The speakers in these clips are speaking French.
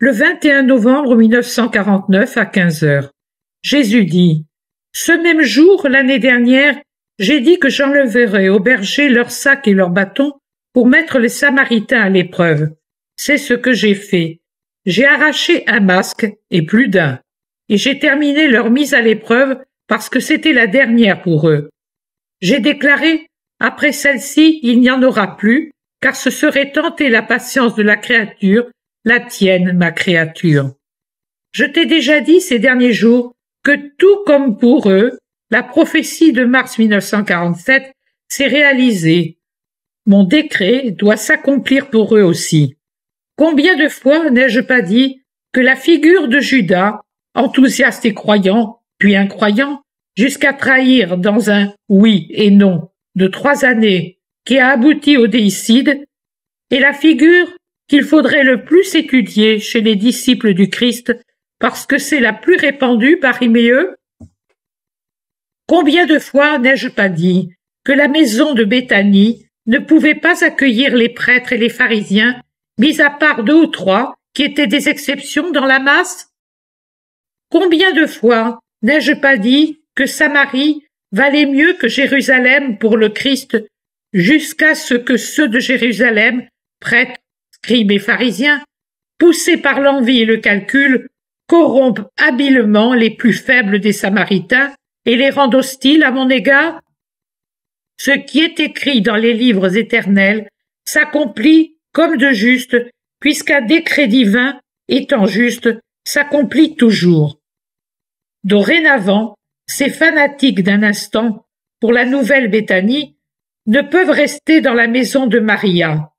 Le 21 novembre 1949 à 15 heures. Jésus dit: ce même jour, l'année dernière, j'ai dit que j'enlèverais aux bergers leurs sacs et leurs bâtons pour mettre les Samaritains à l'épreuve. C'est ce que j'ai fait. J'ai arraché un masque et plus d'un. Et j'ai terminé leur mise à l'épreuve parce que c'était la dernière pour eux. J'ai déclaré: après celle-ci, il n'y en aura plus, car ce serait tenter la patience de la créature, la tienne, ma créature. Je t'ai déjà dit ces derniers jours que tout comme pour eux, la prophétie de mars 1947 s'est réalisée. Mon décret doit s'accomplir pour eux aussi. Combien de fois n'ai-je pas dit que la figure de Judas, enthousiaste et croyant, puis incroyant, jusqu'à trahir dans un oui et non de 3 années qui a abouti au déicide, est la figure qu'il faudrait le plus étudier chez les disciples du Christ parce que c'est la plus répandue parmi eux? Combien de fois n'ai-je pas dit que la maison de Béthanie ne pouvait pas accueillir les prêtres et les pharisiens, mis à part 2 ou 3 qui étaient des exceptions dans la masse? Combien de fois n'ai-je pas dit que Samarie valait mieux que Jérusalem pour le Christ, jusqu'à ce que ceux de Jérusalem, prêtres, scribes et pharisiens, poussés par l'envie et le calcul, corrompent habilement les plus faibles des Samaritains et les rendent hostiles à mon égard? Ce qui est écrit dans les livres éternels s'accomplit comme de juste, puisqu'un décret divin, étant juste, s'accomplit toujours. Dorénavant, ces fanatiques d'un instant pour la nouvelle Béthanie ne peuvent rester dans la maison de Maria.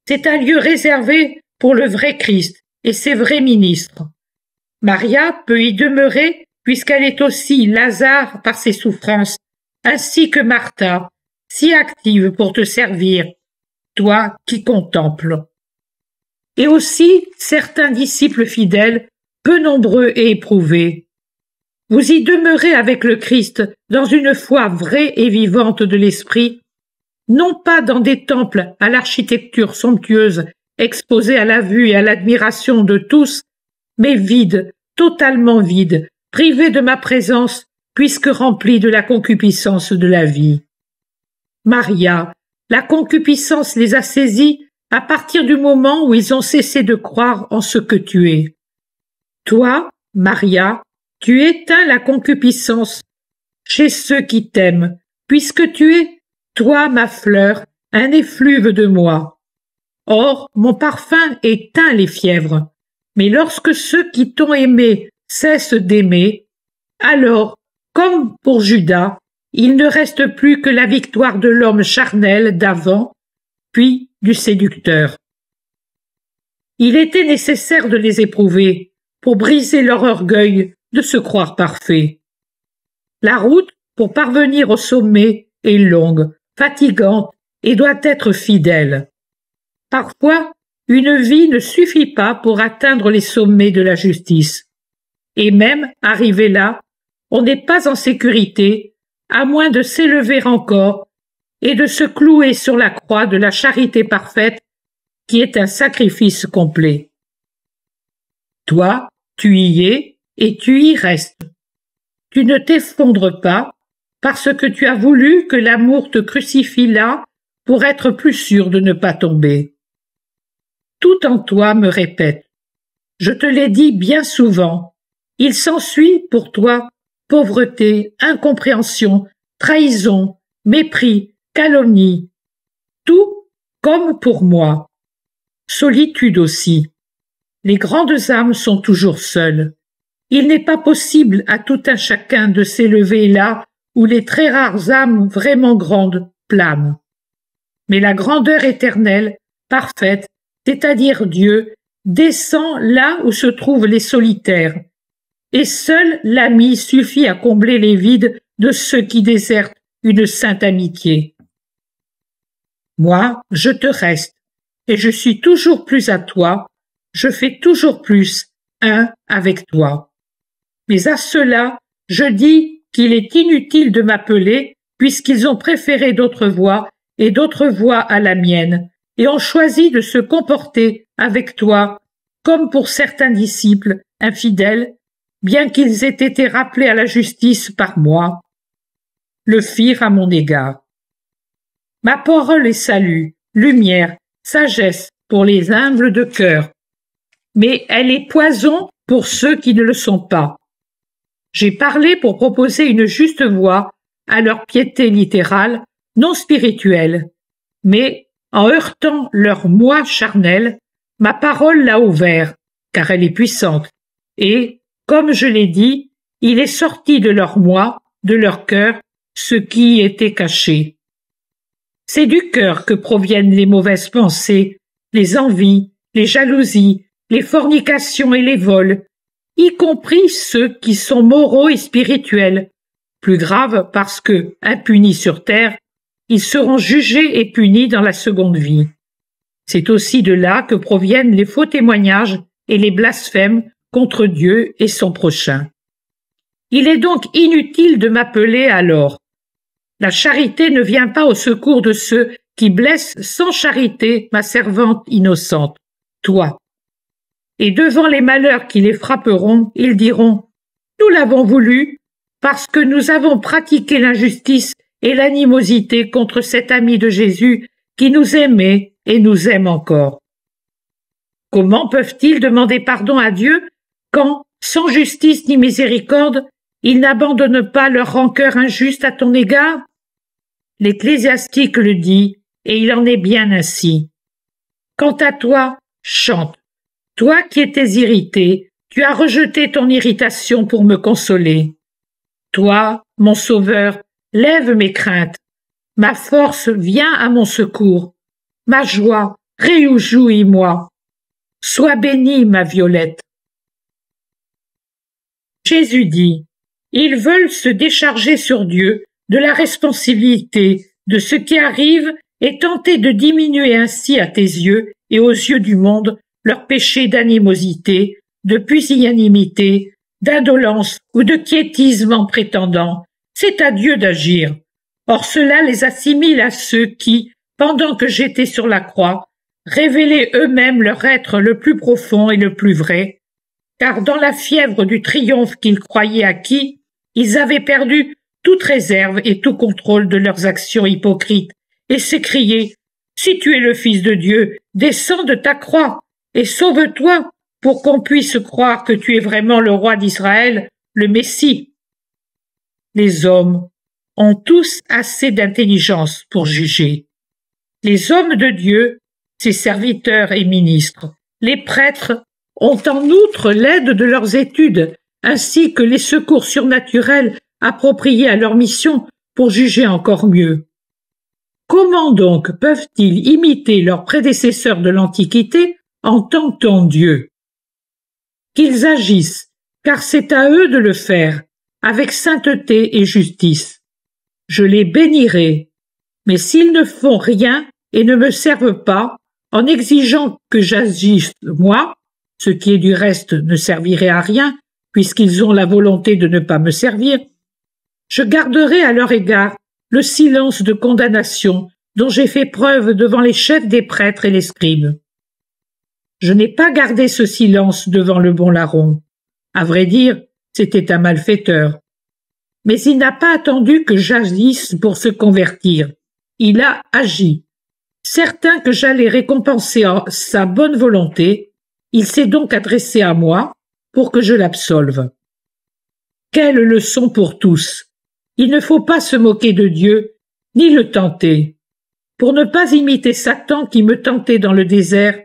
C'est un lieu réservé pour le vrai Christ et ses vrais ministres. Maria peut y demeurer puisqu'elle est aussi Lazare par ses souffrances, ainsi que Martha, si active pour te servir, toi qui contemples. Et aussi certains disciples fidèles, peu nombreux et éprouvés. Vous y demeurez avec le Christ dans une foi vraie et vivante de l'esprit, non pas dans des temples à l'architecture somptueuse exposés à la vue et à l'admiration de tous, mais vides, totalement vides, privés de ma présence, puisque remplis de la concupiscence de la vie. Maria, la concupiscence les a saisis à partir du moment où ils ont cessé de croire en ce que tu es. Toi, Maria, tu éteins la concupiscence chez ceux qui t'aiment, puisque tu es, toi, ma fleur, un effluve de moi. Or, mon parfum éteint les fièvres, mais lorsque ceux qui t'ont aimé cessent d'aimer, alors, comme pour Judas, il ne reste plus que la victoire de l'homme charnel d'avant, puis du séducteur. Il était nécessaire de les éprouver pour briser leur orgueil de se croire parfait. La route pour parvenir au sommet est longue, fatigante et doit être fidèle. Parfois, une vie ne suffit pas pour atteindre les sommets de la justice. Et même, arrivé là, on n'est pas en sécurité, à moins de s'élever encore et de se clouer sur la croix de la charité parfaite, qui est un sacrifice complet. Toi, tu y es et tu y restes. Tu ne t'effondres pas, parce que tu as voulu que l'amour te crucifie là pour être plus sûr de ne pas tomber. Tout en toi me répète. Je te l'ai dit bien souvent. Il s'ensuit pour toi pauvreté, incompréhension, trahison, mépris, calomnie. Tout comme pour moi. Solitude aussi. Les grandes âmes sont toujours seules. Il n'est pas possible à tout un chacun de s'élever là où les très rares âmes vraiment grandes planent. Mais la grandeur éternelle, parfaite, c'est-à-dire Dieu, descend là où se trouvent les solitaires, et seul l'ami suffit à combler les vides de ceux qui désertent une sainte amitié. Moi, je te reste, et je suis toujours plus à toi, je fais toujours plus un avec toi. Mais à cela, je dis qu'il est inutile de m'appeler, puisqu'ils ont préféré d'autres voies et d'autres voies à la mienne, et ont choisi de se comporter avec toi comme pour certains disciples infidèles, bien qu'ils aient été rappelés à la justice par moi, le firent à mon égard. Ma parole est salut, lumière, sagesse pour les humbles de cœur, mais elle est poison pour ceux qui ne le sont pas. J'ai parlé pour proposer une juste voie à leur piété littérale, non spirituelle, mais en heurtant leur moi charnel, ma parole l'a ouvert, car elle est puissante, et, comme je l'ai dit, il est sorti de leur moi, de leur cœur, ce qui y était caché. C'est du cœur que proviennent les mauvaises pensées, les envies, les jalousies, les fornications et les vols, y compris ceux qui sont moraux et spirituels, plus graves parce que, impunis sur terre, ils seront jugés et punis dans la seconde vie. C'est aussi de là que proviennent les faux témoignages et les blasphèmes contre Dieu et son prochain. Il est donc inutile de m'appeler alors. La charité ne vient pas au secours de ceux qui blessent sans charité ma servante innocente, toi. Et devant les malheurs qui les frapperont, ils diront « Nous l'avons voulu, parce que nous avons pratiqué l'injustice et l'animosité contre cet ami de Jésus qui nous aimait et nous aime encore. » Comment peuvent-ils demander pardon à Dieu quand, sans justice ni miséricorde, ils n'abandonnent pas leur rancœur injuste à ton égard? L'Ecclésiastique le dit, et il en est bien ainsi. Quant à toi, chante. Toi qui étais irrité, tu as rejeté ton irritation pour me consoler. Toi, mon Sauveur, lève mes craintes. Ma force vient à mon secours. Ma joie, réjouis-moi. Sois bénie, ma Violette. Jésus dit, ils veulent se décharger sur Dieu de la responsabilité de ce qui arrive et tenter de diminuer ainsi à tes yeux et aux yeux du monde leur péché d'animosité, de pusillanimité, d'indolence ou de quiétisme en prétendant « c'est à Dieu d'agir ». Or cela les assimile à ceux qui, pendant que j'étais sur la croix, révélaient eux-mêmes leur être le plus profond et le plus vrai, car dans la fièvre du triomphe qu'ils croyaient acquis, ils avaient perdu toute réserve et tout contrôle de leurs actions hypocrites, et s'écriaient « Si tu es le Fils de Dieu, descends de ta croix et sauve-toi pour qu'on puisse croire que tu es vraiment le roi d'Israël, le Messie. » Les hommes ont tous assez d'intelligence pour juger. Les hommes de Dieu, ses serviteurs et ministres, les prêtres, ont en outre l'aide de leurs études, ainsi que les secours surnaturels appropriés à leur mission pour juger encore mieux. Comment donc peuvent-ils imiter leurs prédécesseurs de l'Antiquité en tentant Dieu? Qu'ils agissent, car c'est à eux de le faire, avec sainteté et justice. Je les bénirai, mais s'ils ne font rien et ne me servent pas, en exigeant que j'agisse moi, ce qui du reste ne servirait à rien, puisqu'ils ont la volonté de ne pas me servir, je garderai à leur égard le silence de condamnation dont j'ai fait preuve devant les chefs des prêtres et les scribes. Je n'ai pas gardé ce silence devant le bon larron. À vrai dire, c'était un malfaiteur. Mais il n'a pas attendu que j'agisse pour se convertir. Il a agi. Certain que j'allais récompenser sa bonne volonté, il s'est donc adressé à moi pour que je l'absolve. Quelle leçon pour tous! Il ne faut pas se moquer de Dieu, ni le tenter. Pour ne pas imiter Satan qui me tentait dans le désert,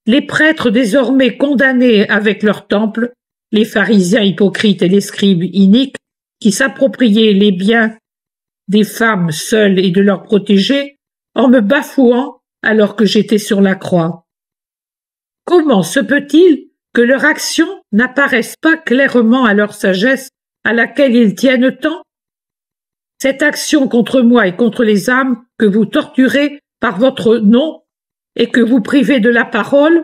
les prêtres désormais condamnés avec leur temple, les pharisiens hypocrites et les scribes iniques, qui s'appropriaient les biens des femmes seules et de leurs protégés, en me bafouant alors que j'étais sur la croix. Comment se peut-il que leur action n'apparaisse pas clairement à leur sagesse à laquelle ils tiennent tant? Cette action contre moi et contre les âmes que vous torturez par votre nom et que vous privez de la parole,